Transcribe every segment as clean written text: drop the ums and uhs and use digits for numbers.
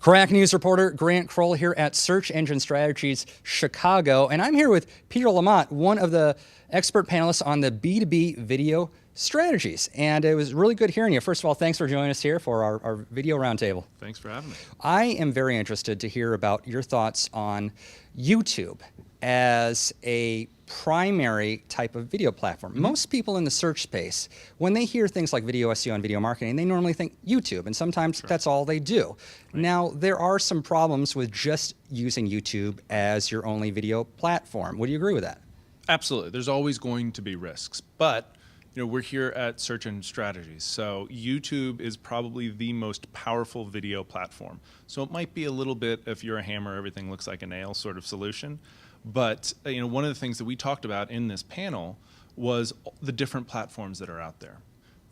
Crack News reporter Grant Crowell here at Search Engine Strategies Chicago, and I'm here with Peter Lamotte, one of the expert panelists on the B2B video strategies. And it was really good hearing you. First of all, thanks for joining us here for our video roundtable. Thanks for having me. I am very interested to hear about your thoughts on YouTube as a primary type of video platform. Most people in the search space, when they hear things like video SEO and video marketing, they normally think YouTube, and sometimes that's all they do. Right. Now, there are some problems with just using YouTube as your only video platform. Would you agree with that? Absolutely. There's always going to be risks, but we're here at Search Engine Strategies, so YouTube is probably the most powerful video platform. So it might be a little bit, if you're a hammer, everything looks like a nail sort of solution. But one of the things that we talked about in this panel was the different platforms that are out there.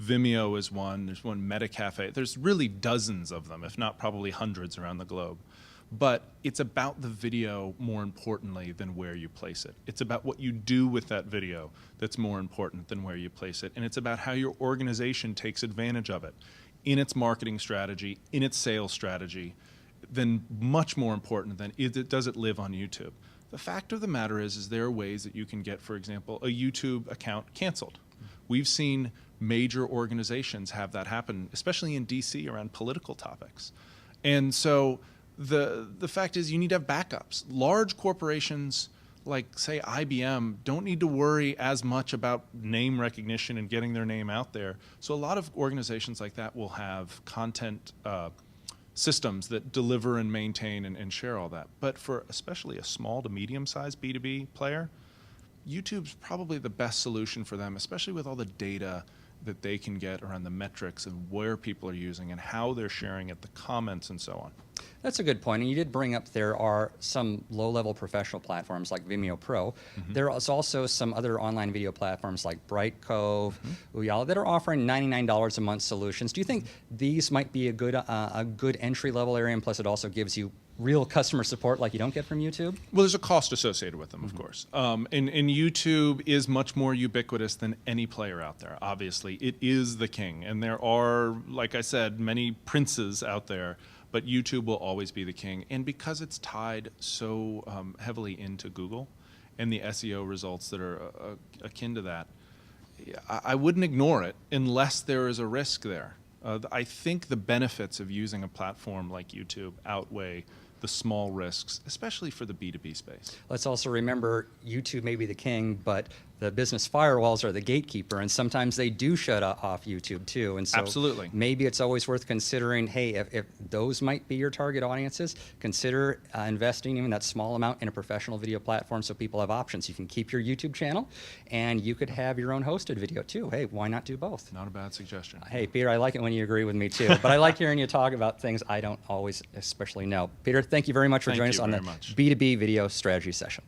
Vimeo is one, there's one metacafe, there's really dozens of them, if not probably hundreds around the globe. But it's about the video more importantly than where you place it. It's about what you do with that video that's more important than where you place it. And it's about how your organization takes advantage of it in its marketing strategy, in its sales strategy, then much more important than does it live on YouTube. The fact of the matter is there are ways that you can get, for example, a YouTube account canceled. We've seen major organizations have that happen, especially in DC around political topics. And so the fact is you need to have backups. Large corporations like, say, IBM don't need to worry as much about name recognition and getting their name out there. So a lot of organizations like that will have content systems that deliver and maintain and share all that. But for especially a small to medium-sized B2B player, YouTube's probably the best solution for them, especially with all the data that they can get around the metrics and where people are using and how they're sharing it, the comments and so on. That's a good point. And you did bring up there are some low-level professional platforms like Vimeo Pro. There is also some other online video platforms like Bright Cove, Uyala, that are offering $99 a month solutions. Do you think these might be a good entry-level area, and plus it also gives you real customer support like you don't get from YouTube? Well, there's a cost associated with them, of course. And YouTube is much more ubiquitous than any player out there, obviously. It is the king, and there are, like I said, many princes out there, but YouTube will always be the king. And because it's tied so heavily into Google and the SEO results that are akin to that, I wouldn't ignore it unless there is a risk there. I think the benefits of using a platform like YouTube outweigh the small risks, especially for the B2B space. Let's also remember YouTube may be the king, but the business firewalls are the gatekeeper, and sometimes they do shut off YouTube too. And so absolutely, maybe it's always worth considering, hey, if those might be your target audiences, consider investing even that small amount in a professional video platform so people have options. You can keep your YouTube channel, and you could have your own hosted video too. Hey, why not do both? Not a bad suggestion. Hey, Peter, I like it when you agree with me too, but I like hearing you talk about things I don't always especially know. Peter, thank you very much for joining us on the B2B video strategy session.